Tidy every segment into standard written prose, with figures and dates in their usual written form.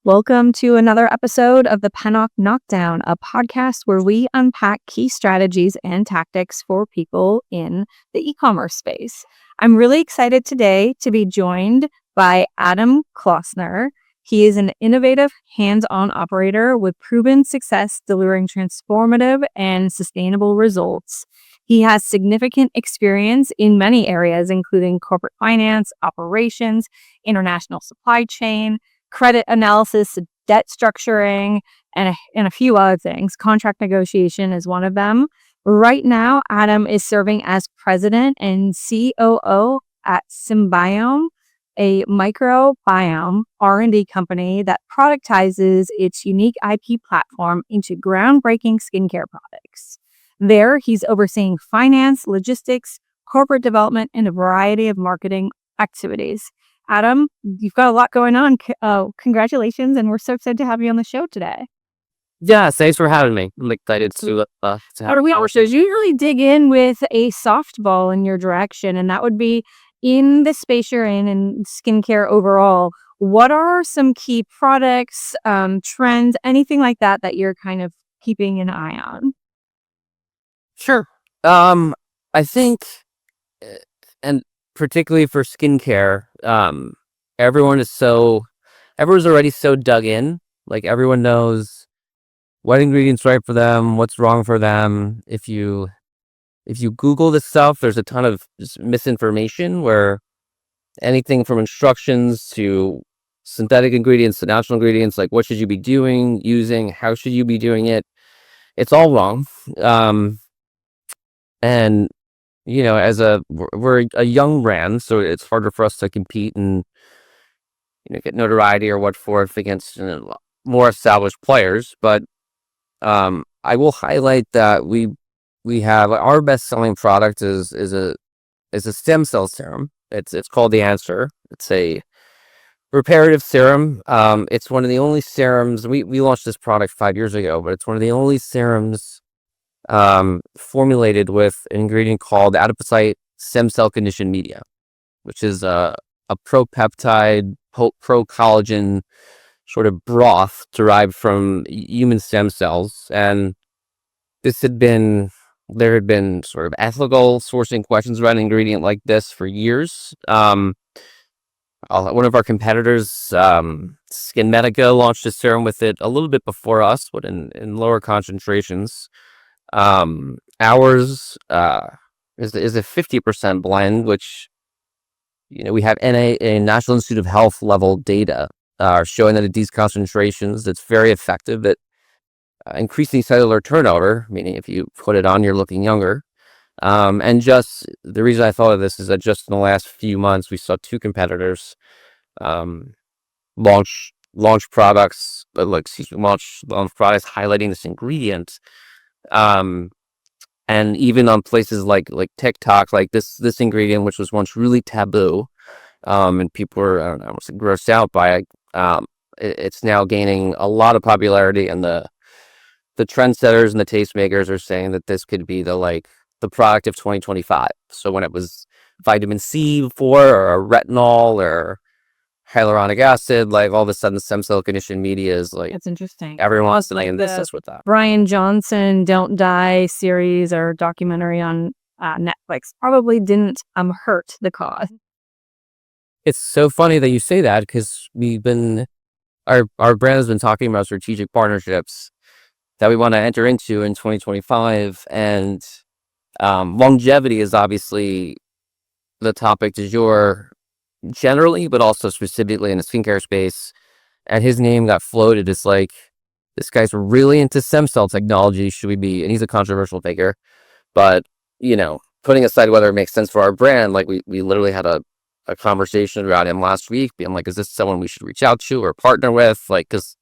Welcome to another episode of the Pennock Knockdown, a podcast where we unpack key strategies and tactics for people in the e-commerce space. I'm really excited today to be joined by Adam Klausner. He is an innovative, hands-on operator with proven success delivering transformative and sustainable results. He has significant experience in many areas, including corporate finance, operations, international supply chain, credit analysis, debt structuring, and a few other things. Contract negotiation is one of them. Right now, Adam is serving as president and COO at Symbiome, a microbiome R&D company that productizes its unique IP platform into groundbreaking skincare products. There, he's overseeing finance, logistics, corporate development, and a variety of marketing activities. Adam, you've got a lot going on. Congratulations, and we're so excited to have you on the show today. Yeah, thanks for having me. I'm excited to have Our shows usually dig in with a softball in your direction, and that would be in the space you're in and skincare overall. What are some key products, trends, anything like that you're kind of keeping an eye on? Sure. I think, and particularly for skincare, everyone's already so dug in. Like everyone knows what ingredients right for them, what's wrong for them. If you Google this stuff, there's a ton of just misinformation where anything from instructions to synthetic ingredients to natural ingredients, like what should you be doing, using, how should you be doing it? It's all wrong. And we're a young brand, so it's harder for us to compete and get notoriety or what forth against more established players. But I will highlight that we have our best selling product is a stem cell serum. It's called the Answer. It's a reparative serum. It's one of the only serums we launched this product 5 years ago, but it's one of the only serums formulated with an ingredient called adipocyte stem cell conditioned media, which is a propeptide, pro-collagen sort of broth derived from human stem cells. And there had been sort of ethical sourcing questions around an ingredient like this for years. One of our competitors, Skin Medica, launched a serum with it a little bit before us, but in lower concentrations. Ours is a 50% blend, which we have a National Institute of Health level data showing that at these concentrations, it's very effective at increasing cellular turnover, meaning if you put it on, you're looking younger. And just the reason I thought of this is that just in the last few months, we saw two competitors launch products highlighting this ingredient. And even on places like TikTok, like this ingredient, which was once really taboo, and people were almost grossed out by it, it's now gaining a lot of popularity, and the trendsetters and the tastemakers are saying that this could be the product of 2025. So when it was vitamin C before, or retinol, or hyaluronic acid, like all of a sudden stem cell conditioned media is It's interesting. Everyone wants to this with that. Brian Johnson Don't Die series or documentary on Netflix probably didn't hurt the cause. It's so funny that you say that, because our brand has been talking about strategic partnerships that we want to enter into in 2025, and longevity is obviously the topic du jour generally, but also specifically in the skincare space. And his name got floated. It's like, this guy's really into stem cell technology. Should we be? And he's a controversial figure, but putting aside whether it makes sense for our brand, like we literally had a conversation about him last week, being like, is this someone we should reach out to or partner with? Like, because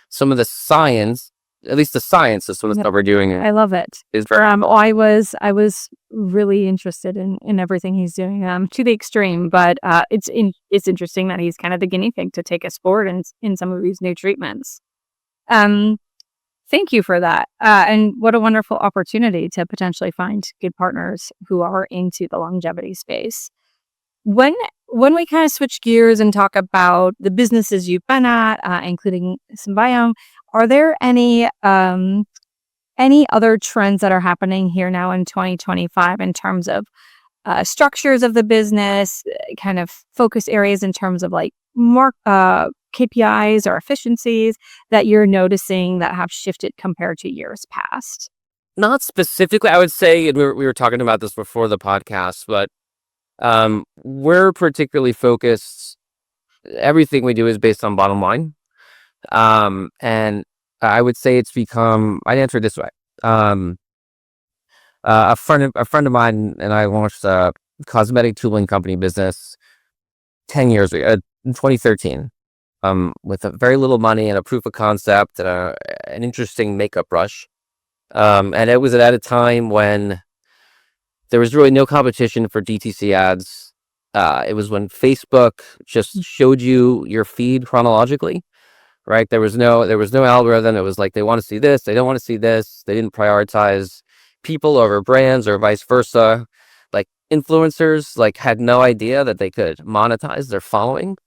some of the science, at least the science, is what we're doing. I love it. I was really interested in everything he's doing to the extreme, but it's interesting that he's kind of the guinea pig to take us forward in some of these new treatments. Thank you for that, and what a wonderful opportunity to potentially find good partners who are into the longevity space. When when we kind of switch gears and talk about the businesses you've been at, including Symbiome, are there any other trends that are happening here now in 2025 in terms of structures of the business, kind of focus areas in terms of like more KPIs or efficiencies that you're noticing that have shifted compared to years past? Not specifically, I would say, and we were talking about this before the podcast, but we're particularly focused. Everything we do is based on bottom line. And I would say it's become. I'd answer it this way. Um, a friend of mine and I launched a cosmetic tooling company business 10 years ago, in 2013. With a very little money and a proof of concept and an interesting makeup brush. And it was at a time when there was really no competition for DTC ads. It was when Facebook just showed you your feed chronologically, right? There was no algorithm. It was like they want to see this, they don't want to see this. They didn't prioritize people over brands or vice versa. Like influencers like had no idea that they could monetize their following.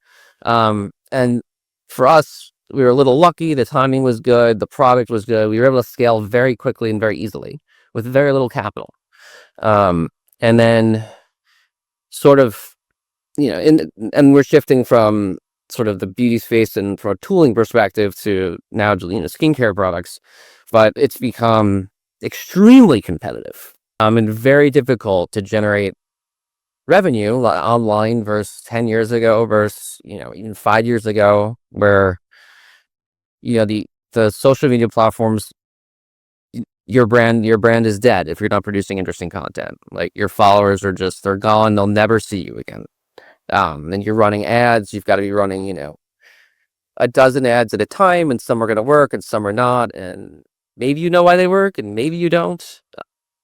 And for us, we were a little lucky. The timing was good. The product was good. We were able to scale very quickly and very easily with very little capital. Um, and then sort of, and we're shifting from sort of the beauty space and from a tooling perspective to now, skincare products, but it's become extremely competitive, and very difficult to generate revenue online versus 10 years ago versus, even 5 years ago, where, the social media platforms, your brand is dead if you're not producing interesting content. Like your followers they're gone. They'll never see you again. And you're running ads. You've got to be running, a dozen ads at a time, and some are going to work and some are not. And maybe you know why they work and maybe you don't.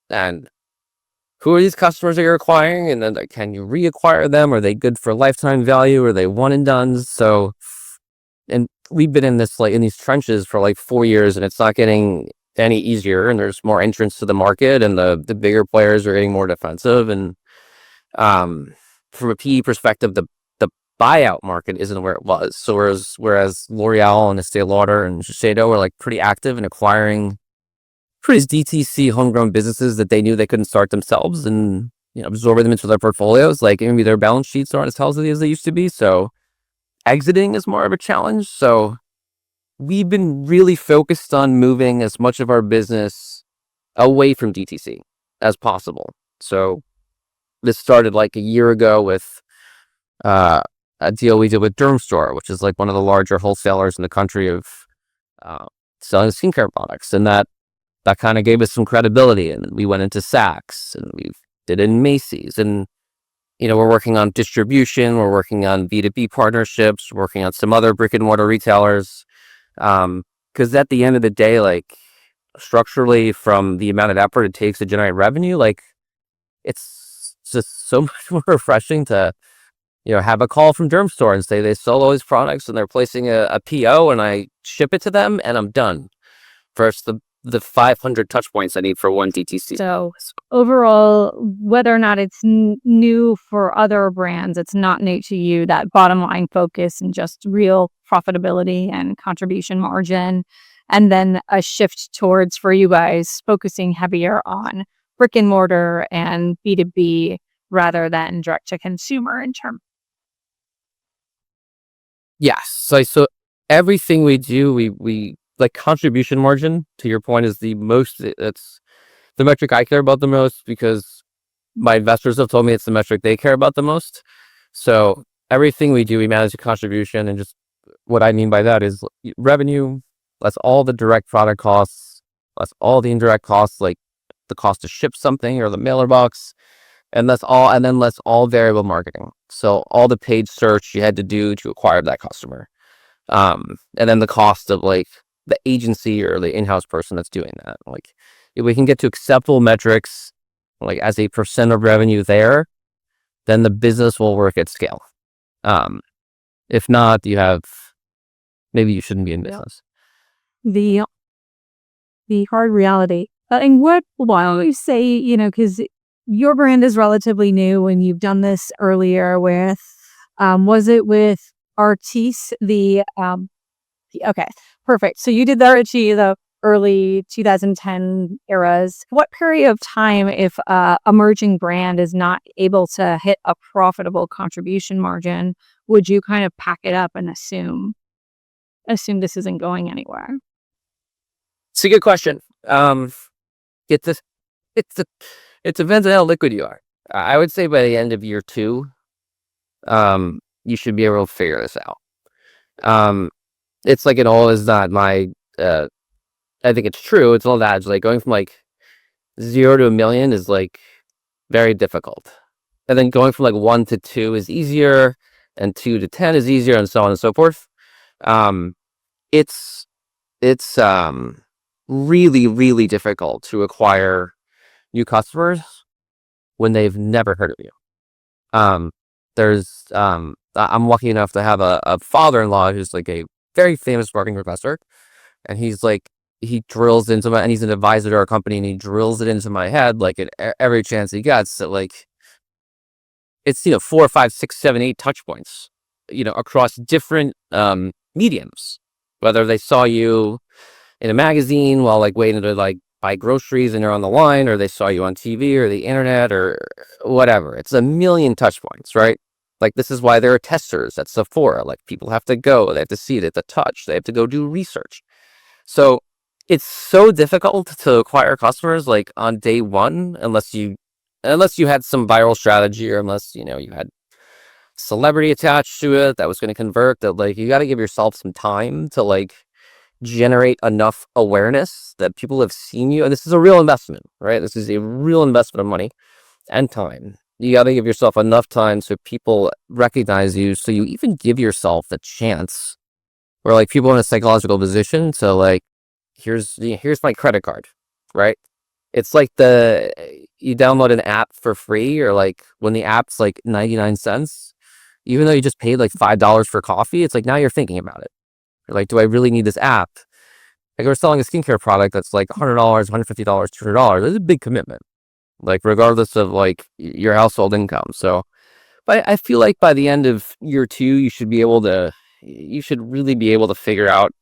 And who are these customers that you're acquiring? And then can you reacquire them? Are they good for lifetime value? Are they one and done? So, and we've been in these trenches for like 4 years, and it's not getting any easier. And there's more entrants to the market, and the bigger players are getting more defensive. And from a PE perspective, the buyout market isn't where it was. So whereas L'Oreal and Estee Lauder and Shiseido were like pretty active in acquiring pretty DTC homegrown businesses that they knew they couldn't start themselves, and absorbing them into their portfolios. Like maybe their balance sheets aren't as healthy as they used to be. So exiting is more of a challenge. So we've been really focused on moving as much of our business away from DTC as possible. So this started like a year ago with a deal we did with Dermstore, which is like one of the larger wholesalers in the country of selling skincare products, and that kind of gave us some credibility. And we went into Saks, and we did it in Macy's, and we're working on distribution, we're working on B2B partnerships, working on some other brick and mortar retailers. Because at the end of the day, like structurally, from the amount of effort it takes to generate revenue, like it's just so much more refreshing to have a call from Dermstore and say they sell all these products and they're placing a PO, and I ship it to them and I'm done. Versus the 500 touch points I need for one DTC. So overall, whether or not it's new for other brands, it's not new to you, that bottom line focus and just real profitability and contribution margin. And then a shift towards, for you guys, focusing heavier on brick and mortar and B2B rather than direct to consumer in terms. Yes. So everything we do, we like contribution margin, to your point, is it's the metric I care about the most, because my investors have told me it's the metric they care about the most. So everything we do, we manage the contribution. And just what I mean by that is revenue, less all the direct product costs, less all the indirect costs, like the cost to ship something or the mailer box, and less all variable marketing. So all the paid search you had to do to acquire that customer. And then the cost of like the agency or the in-house person that's doing that. Like if we can get to acceptable metrics, like as a percent of revenue there, then the business will work at scale. If not, maybe you shouldn't be in business. The hard reality. And what, while we say, because your brand is relatively new and you've done this earlier with, was it with Artis, okay, perfect. So you did the Artis, the early 2010 eras. What period of time, if a emerging brand is not able to hit a profitable contribution margin, would you kind of pack it up and assume this isn't going anywhere? It's a good question. It's a, it's a, it depends on how liquid you are. I would say by the end of year 2, you should be able to figure this out. It's like it all is not my, I think it's true. It's all that. It's like going from like 0 to 1 million is like very difficult. And then going from like 1 to 2 is easier, and 2 to 10 is easier, and so on and so forth. It's really, really difficult to acquire new customers when they've never heard of you. I'm lucky enough to have a father-in-law who's like a very famous marketing professor, and he drills into my, and he's an advisor to our company, and he drills it into my head like at every chance he gets that like it's 4, 5, 6, 7, 8 touch points, across different mediums, whether they saw you in a magazine while like waiting to like buy groceries and they're on the line, or they saw you on TV or the internet or whatever. It's a million touch points, right? Like this is why there are testers at Sephora. Like people have to go, they have to see it, to touch, they have to go do research. So it's so difficult to acquire customers like on day one, unless you had some viral strategy, or unless you had celebrity attached to it that was going to convert. That like you got to give yourself some time to like generate enough awareness that people have seen you, and this is a real investment, right? This is a real investment of money and time. You got to give yourself enough time so people recognize you, so you even give yourself the chance where like people in a psychological position. So like here's my credit card, right? It's like you download an app for free, or like when the app's like 99 cents, even though you just paid like $5 for coffee, it's like now you're thinking about it. You're like, do I really need this app? Like we're selling a skincare product that's like $100, $150, $200. It's a big commitment, like regardless of like your household income. So, but I feel like by the end of year 2, you should really be able to figure out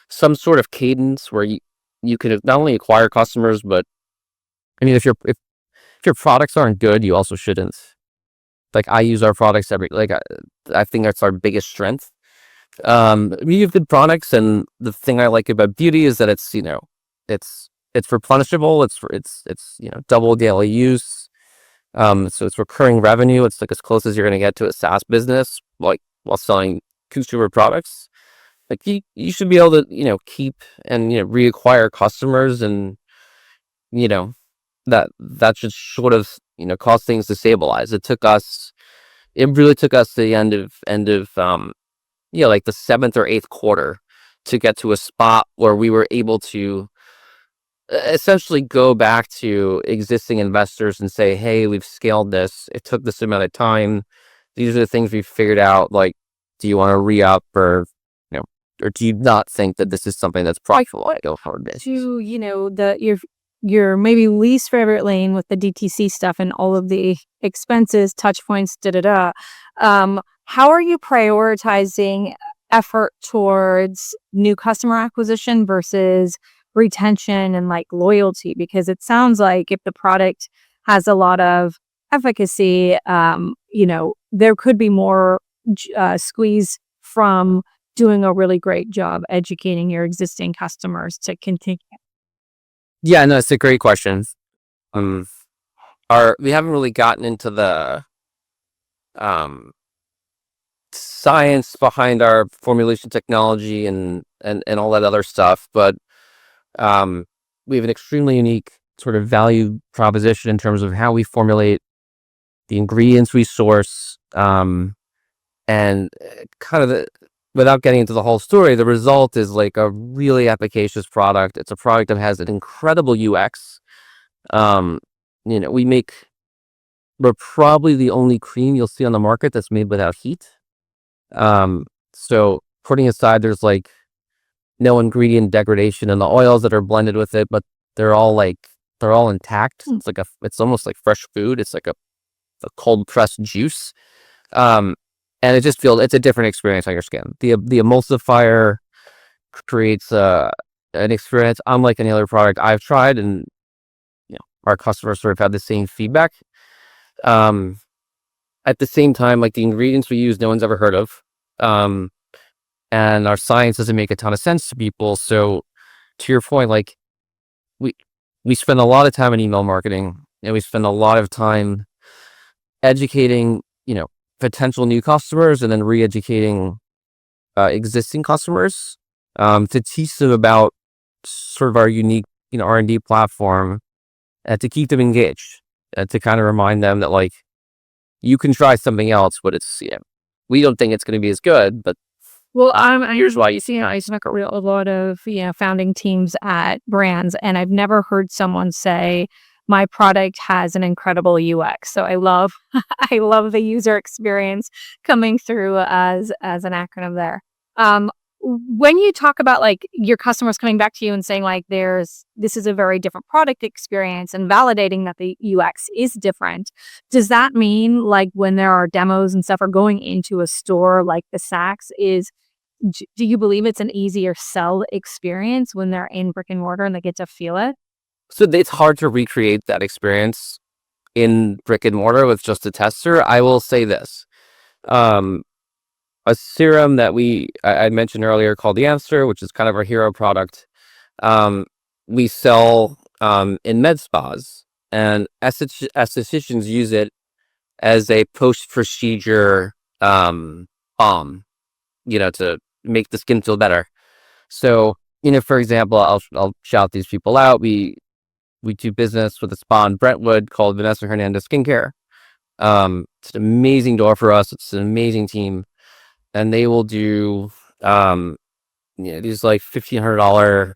some sort of cadence where you could not only acquire customers, but I mean, if your products aren't good, you also shouldn't. Like I use our products I think that's our biggest strength. We have good products, and the thing I like about beauty is that it's replenishable. It's double daily use. So it's recurring revenue. It's like as close as you're going to get to a SaaS business, like while selling consumer products. Like you should be able to keep and reacquire customers, and that should sort of cause things to stabilize. It really took us to the end of like the 7th or 8th quarter to get to a spot where we were able to essentially go back to existing investors and say, hey, we've scaled this. It took this amount of time. These are the things we've figured out. Like, do you want to re-up, or do you not think that this is something that's profitable? I go forward this. To your maybe least favorite lane with the DTC stuff and all of the expenses, touch points, how are you prioritizing effort towards new customer acquisition versus retention and like loyalty? Because it sounds like if the product has a lot of efficacy, there could be more squeeze from doing a really great job educating your existing customers to continue. Yeah, no, it's a great question. We haven't really gotten into the science behind our formulation technology and all that other stuff, but we have an extremely unique sort of value proposition in terms of how we formulate the ingredients we source, and kind of without getting into the whole story, the result is like a really efficacious product. It's a product that has an incredible UX. We're probably the only cream you'll see on the market that's made without heat. So putting aside, there's like no ingredient degradation in the oils that are blended with it, but they're all like they're all intact. Hmm. It's almost like fresh food. It's like a cold pressed juice. And it just feels, it's a different experience on your skin. The emulsifier creates an experience unlike any other product I've tried, and our customers sort of had the same feedback. At the same time, like the ingredients we use, no one's ever heard of. And our science doesn't make a ton of sense to people. So to your point, like we spend a lot of time in email marketing, and we spend a lot of time educating, potential new customers, and then re-educating existing customers to teach them about sort of our unique, R&D platform, and to keep them engaged, and to kind of remind them that like you can try something else, but it's we don't think it's going to be as good, but Well, here's why. You see, I snuck a lot of founding teams at brands, and I've never heard someone say my product has an incredible UX. So I love I love the user experience coming through as an acronym there. When you talk about like your customers coming back to you and saying like this is a very different product experience and validating that the UX is different, does that mean like when there are demos and stuff or going into a store like the Saks do you believe it's an easier sell experience when they're in brick and mortar and they get to feel it? so it's hard to recreate that experience in brick and mortar with just a tester. I will say this. A serum that I mentioned earlier called the Amster, which is kind of our hero product. We sell in med spas, and estheticians use it as a post-procedure balm, to make the skin feel better. So, for example, I'll shout these people out. We do business with a spa in Brentwood called Vanessa Hernandez Skincare. It's an amazing door for us. It's an amazing team. And they will do these like $1,500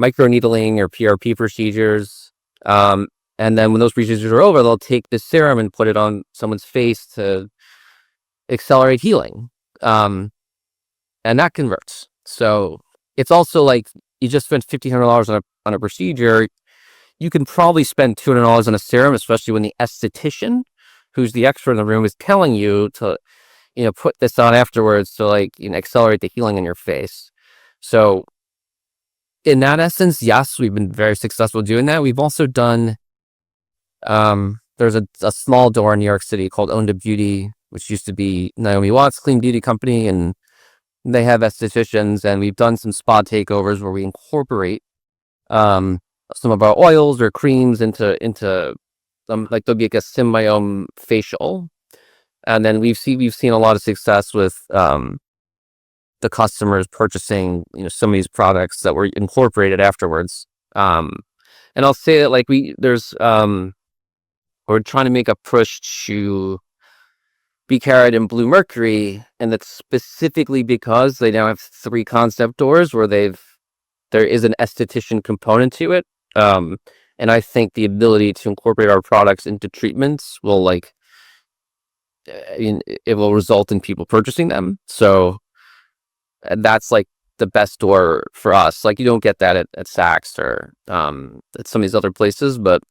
microneedling or PRP procedures. And then when those procedures are over, they'll take the serum and put it on someone's face to accelerate healing. And that converts. So it's also like you just spent $1,500 on a procedure. You can probably spend $200 on a serum, especially when the esthetician, who's the expert in the room, is telling you to put this on afterwards to like, accelerate the healing in your face. So in that essence, yes, we've been very successful doing that. We've also done, there's a small door in New York City called Owned a Beauty, which used to be Naomi Watts' clean beauty company. And they have estheticians, and we've done some spa takeovers where we incorporate, some of our oils or creams into like there'll be like a Symbiome facial. And then we've seen a lot of success with the customers purchasing some of these products that were incorporated afterwards. And I'll say that like we're trying to make a push to be carried in Blue Mercury, and that's specifically because they now have 3 concept doors where there is an esthetician component to it. And I think the ability to incorporate our products into treatments will it will result in people purchasing them. So that's like the best door for us. Like you don't get that at Saks or at some of these other places, but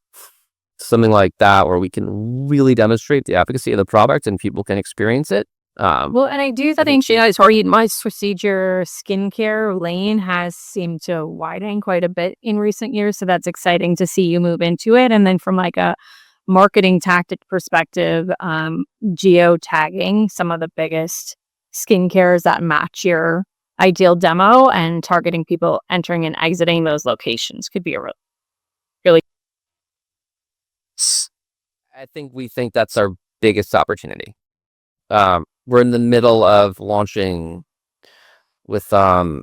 something like that where we can really demonstrate the efficacy of the product and people can experience it. Well, and I do think sorry, my procedure skincare lane has seemed to widen quite a bit in recent years. So that's exciting to see you move into it. And then from like a marketing tactic perspective, geo-tagging some of the biggest skincares that match your ideal demo and targeting people entering and exiting those locations could be a really. We think that's our biggest opportunity. We're in the middle of launching with I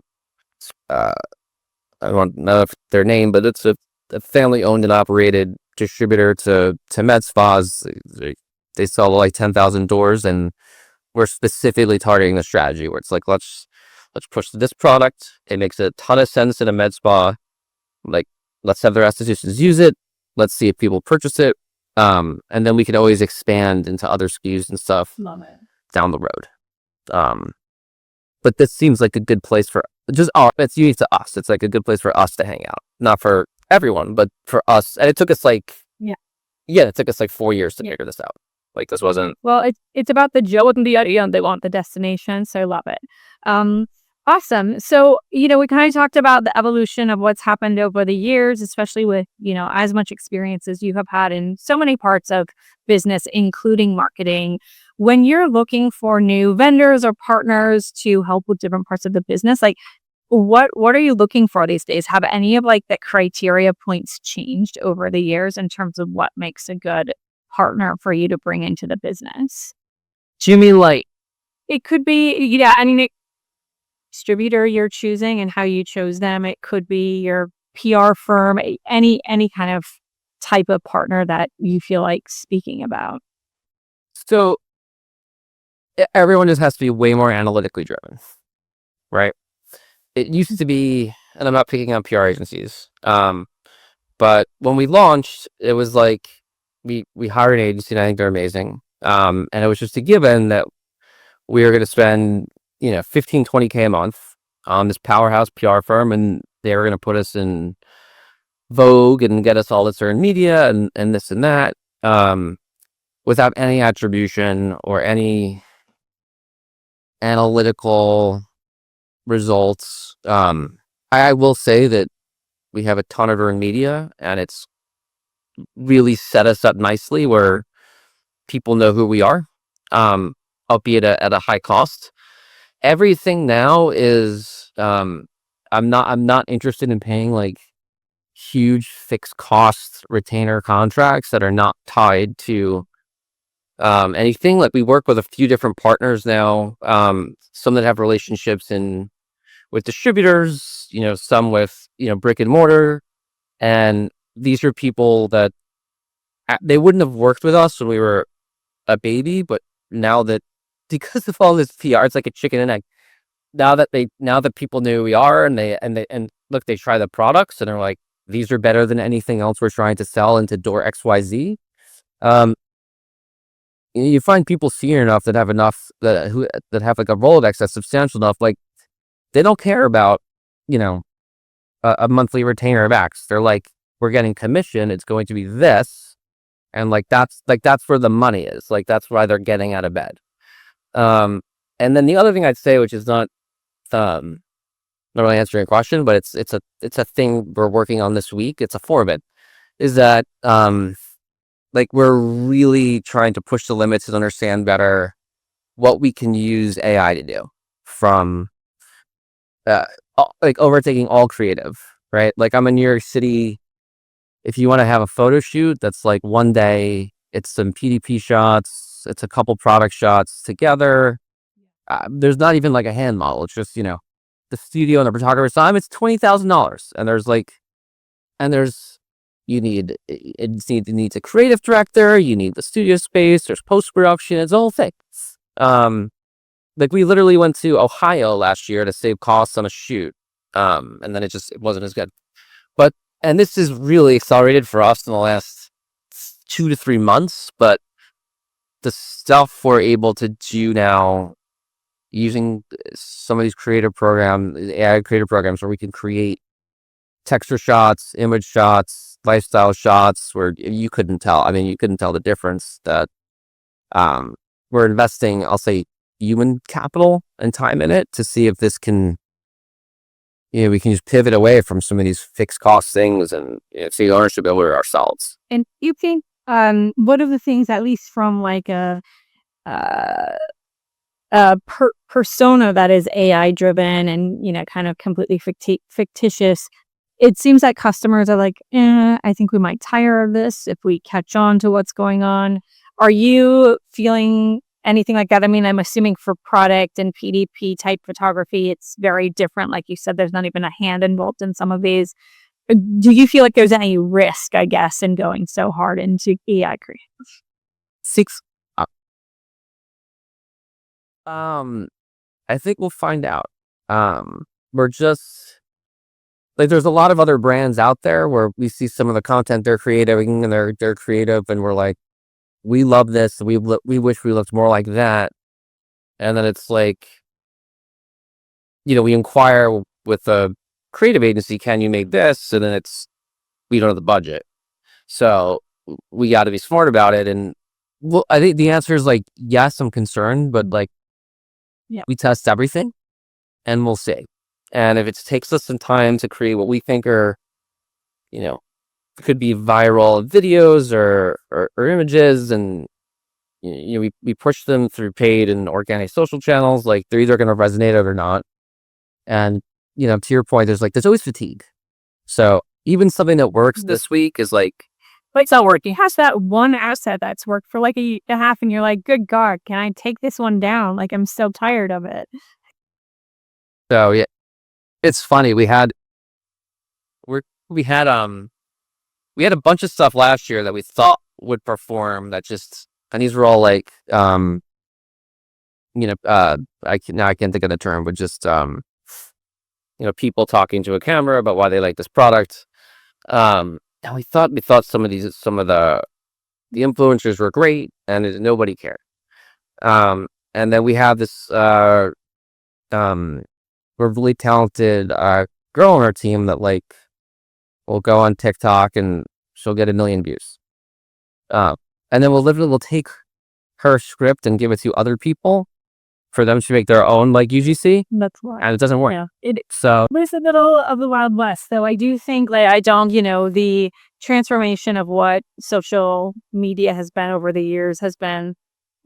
don't know their name, but it's a family owned and operated distributor to med spas. They sell like 10,000 doors, and we're specifically targeting the strategy where it's like let's push this product. It makes a ton of sense in a med spa. Like let's have their estheticians use it. Let's see if people purchase it. And then we can always expand into other SKUs and stuff. Love it. Down the road. But this seems like a good place for it's unique to us. It's like a good place for us to hang out, not for everyone, but for us, and it took us like, Yeah. it took us like 4 years to Yeah. figure this out. Like this wasn't. Well, it's about the Joe and the idea, and they want the destination, so I love it. Um, awesome. So, we kind of talked about the evolution of what's happened over the years, especially with, as much experience as you have had in so many parts of business, including marketing. When you're looking for new vendors or partners to help with different parts of the business, like what are you looking for these days? Have any of like the criteria points changed over the years in terms of what makes a good partner for you to bring into the business? Do you mean like? It could be, yeah, I mean, distributor you're choosing and how you chose them. It could be your PR firm, any kind of type of partner that you feel like speaking about. So everyone just has to be way more analytically driven, right? It used to be, and I'm not picking on PR agencies, but when we launched, it was like we hired an agency, and I think they're amazing. And it was just a given that we were going to spend 15-20K a month on this powerhouse PR firm, and they were going to put us in Vogue and get us all this earned media and this and that, without any attribution or any analytical results. I will say that we have a ton of earned media, and it's really set us up nicely where people know who we are, albeit at a high cost. Everything now is, I'm not interested in paying like huge fixed cost retainer contracts that are not tied to anything. Like we work with a few different partners now, some that have relationships with distributors, some with brick and mortar, and these are people that they wouldn't have worked with us when we were a baby, but now that because of all this PR, it's like a chicken and egg. Now that people knew who we are, and look, they try the products and they're like, these are better than anything else we're trying to sell into door XYZ. Um, you find people senior enough that have enough that have like a Rolodex that's substantial enough, like they don't care about you know a monthly retainer of X. They're like, we're getting commission, it's going to be this, and that's where the money is. Like that's why they're getting out of bed. Um, and then the other thing I'd say, which is um not really answering your question, but it's a thing we're working on this week. It's a forbid, is that like we're really trying to push the limits and understand better what we can use AI to do, from uh, like overtaking all creative, right? Like I'm in New York City. If you want to have a photo shoot, that's like one day. It's some PDP shots. It's a couple product shots together. There's not even like a hand model. It's just the studio and the photographer's time. It's $20,000, and there's it needs a creative director. You need the studio space. There's post production. It's a whole thing. Um, like we literally went to Ohio last year to save costs on a shoot. And then it wasn't as good. But and this is really accelerated for us in the last 2 to 3 months. But the stuff we're able to do now using some of these AI creative programs, where we can create texture shots, image shots, lifestyle shots, where you couldn't tell. I mean, you couldn't tell the difference that we're investing, I'll say, human capital and time in it to see if this can, we can just pivot away from some of these fixed cost things and take ownership over ourselves. And you think one of the things, at least from like uh, persona that is AI driven and kind of completely fictitious, it seems that customers are like, I think we might tire of this if we catch on to what's going on. Are you feeling anything like that? I mean, I'm assuming for product and PDP type photography, it's very different. Like you said, there's not even a hand involved in some of these. Do you feel like there's any risk, I guess, in going so hard into AI creation? Six. I think we'll find out. We're just like, there's a lot of other brands out there where we see some of the content they're creating, and they're creative, and we're like, we love this. We wish we looked more like that. And then it's like, we inquire with a creative agency, can you make this? And then it's we don't have the budget. So we got to be smart about it. And well, I think the answer is like, yes, I'm concerned, but like we test everything and we'll see. And if it takes us some time to create what we think are, you know, could be viral videos or images, and we push them through paid and organic social channels, like they're either going to resonate or not. And to your point, there's always fatigue. So even something that works this week is like it's not working. It has that one asset that's worked for like a half, and you're like, good God, can I take this one down? Like, I'm so tired of it. So yeah, it's funny. We had a bunch of stuff last year that we thought would perform that just, and these were all like I can't think of the term, but just people talking to a camera about why they like this product. And we thought some of the influencers were great, and nobody cared. And then we have this really talented girl on our team that like will go on TikTok and she'll get 1 million views. And then we'll take her script and give it to other people for them to make their own like UGC. That's why. And it doesn't work. Yeah. So it's the middle of the Wild West. So I do think the transformation of what social media has been over the years has been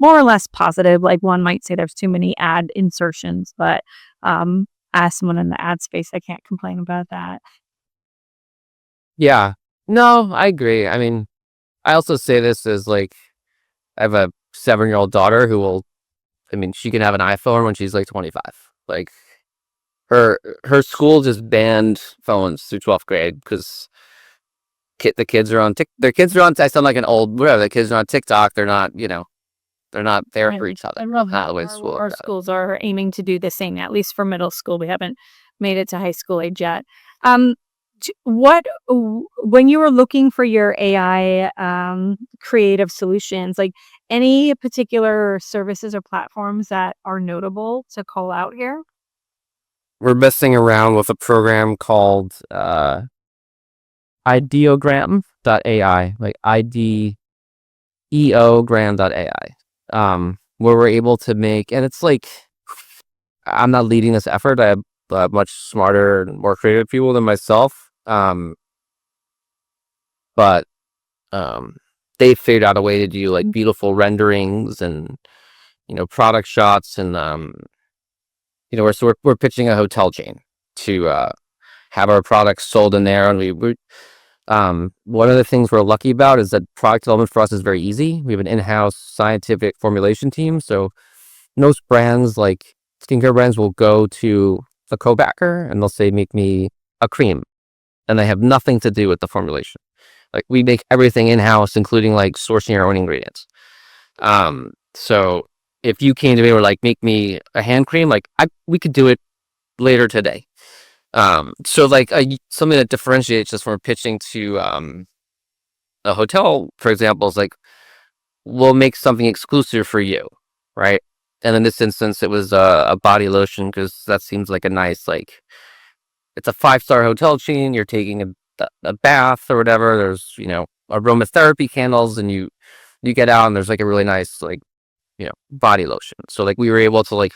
more or less positive. Like, one might say there's too many ad insertions, but as someone in the ad space, I can't complain about that. yeah, no, I agree. I mean, I also say this as like, I have a 7-year-old daughter she can have an iPhone when she's like 25. Like her school just banned phones through 12th grade because the kids are on I sound like an old whatever. The kids are on TikTok. They're not they're not there for each other. I love how our schools are aiming to do the same, at least for middle school. We haven't made it to high school age yet. When you were looking for your AI creative solutions, like any particular services or platforms that are notable to call out here? We're messing around with a program called ideogram.ai, like ideogram.ai, where we're able to make, and it's like, I'm not leading this effort. I have much smarter and more creative people than myself. But they figured out a way to do like beautiful renderings and product shots, and we're pitching a hotel chain to have our products sold in there. And we one of the things we're lucky about is that product development for us is very easy. We have an in-house scientific formulation team, so most brands, like skincare brands, will go to a co-backer and they'll say, make me a cream, and they have nothing to do with the formulation. Like, we make everything in-house, including like sourcing our own ingredients. So if you came to me or like, make me a hand cream, like we could do it later today. So like something that differentiates us from pitching to a hotel, for example, is like, we'll make something exclusive for you, right? And in this instance, it was a body lotion, because that seems like a nice, like, it's a 5-star hotel chain. You're taking a bath or whatever. There's aromatherapy candles, and you get out and there's like a really nice like body lotion. So like, we were able to like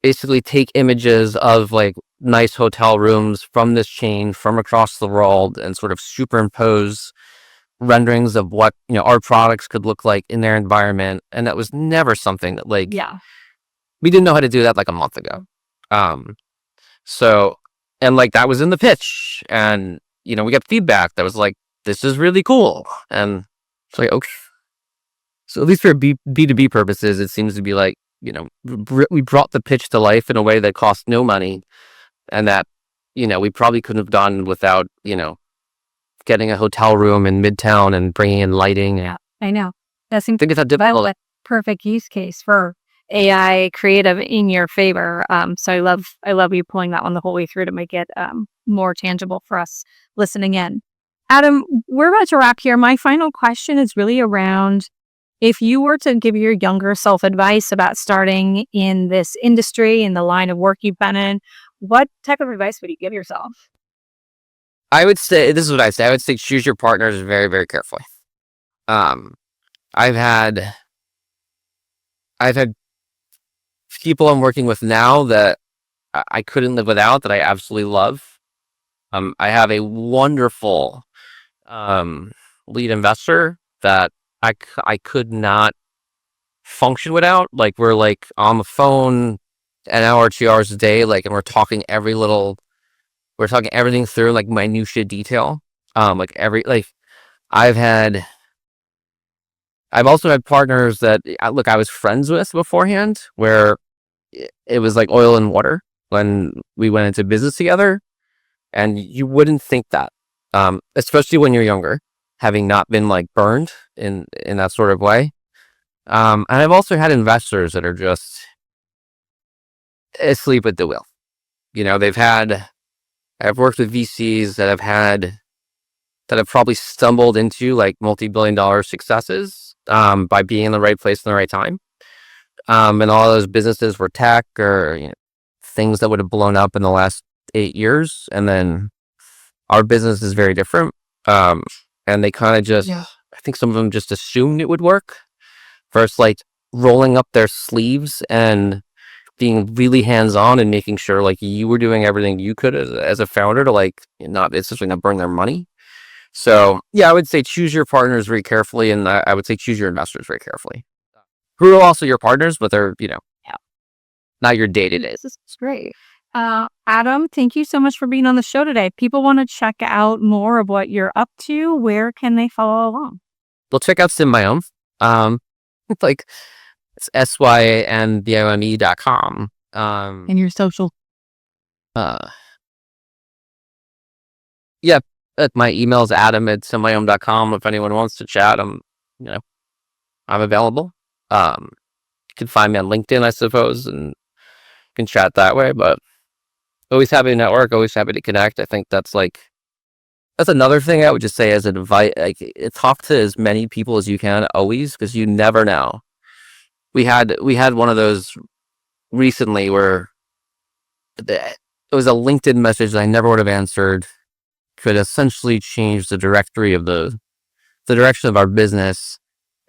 basically take images of like nice hotel rooms from this chain from across the world and sort of superimpose renderings of what our products could look like in their environment. And that was never something that like we didn't know how to do that like a month ago. So, and like, that was in the pitch, and we got feedback that was like, this is really cool. And it's like, okay, so at least for B2B purposes, it seems to be like, we brought the pitch to life in a way that cost no money, and that we probably couldn't have done without getting a hotel room in Midtown and bringing in lighting. Yeah, I know. That seems think it's a difficult, perfect use case for AI creative in your favor. So I love you pulling that one the whole way through to make it more tangible for us listening in. Adam, we're about to wrap here. My final question is really around, if you were to give your younger self advice about starting in this industry, in the line of work you've been in, what type of advice would you give yourself? I would say, this is what I say. I would say choose your partners very, very carefully. Um, I've had people I'm working with now that I couldn't live without, that I absolutely love. I have a wonderful lead investor that I could not function without. Like, we're like on the phone an hour, 2 hours a day, like, and we're talking everything through, like, minutiae detail. Like, I've had I've also had partners that I was friends with beforehand, where it was like oil and water when we went into business together, and you wouldn't think that, especially when you're younger, having not been like burned in that sort of way. And I've also had investors that are just asleep at the wheel. I've worked with VCs that have probably stumbled into like multi-billion-dollar successes, by being in the right place in the right time. And all those businesses were tech, or things that would have blown up in the last 8 years. And then our business is very different. And they kind of just, I think some of them just assumed it would work, versus like rolling up their sleeves and being really hands-on and making sure like you were doing everything you could as a founder to like not essentially not burn their money. So yeah, I would say choose your partners very carefully, and I would say choose your investors very carefully, who are also your partners, but they're Yeah. not your day-to-day. This is great. Adam, thank you so much for being on the show today. People want to check out more of what you're up to. Where can they follow along? They'll check out Symbiome. It's like it's SYNBIOME.com. And your social. Uh, yeah, my email is adam@symbiome.com. If anyone wants to chat, I'm available. You can find me on LinkedIn, I suppose, and can chat that way. But always happy to network, always happy to connect. I think that's another thing I would just say as advice. Like, talk to as many people as you can always, because you never know. We had one of those recently where it was a LinkedIn message that I never would have answered, could essentially change the direction of our business,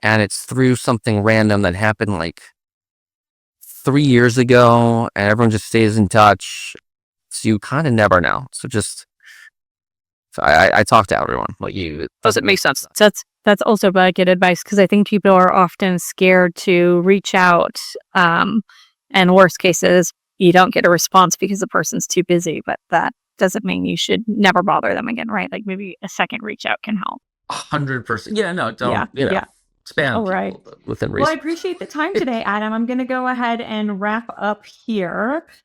and it's through something random that happened like 3 years ago, and everyone just stays in touch. So you kind of never know. So I talk to everyone. Like, does it make sense? That's also good advice, because I think people are often scared to reach out. And worst cases, you don't get a response because the person's too busy, but that doesn't mean you should never bother them again, right? Like, maybe a second reach out can help. 100%. Yeah, no, Yeah. don't, spam All right. people within Well, I reason. appreciate the time today, Adam. I'm going to go ahead and wrap up here.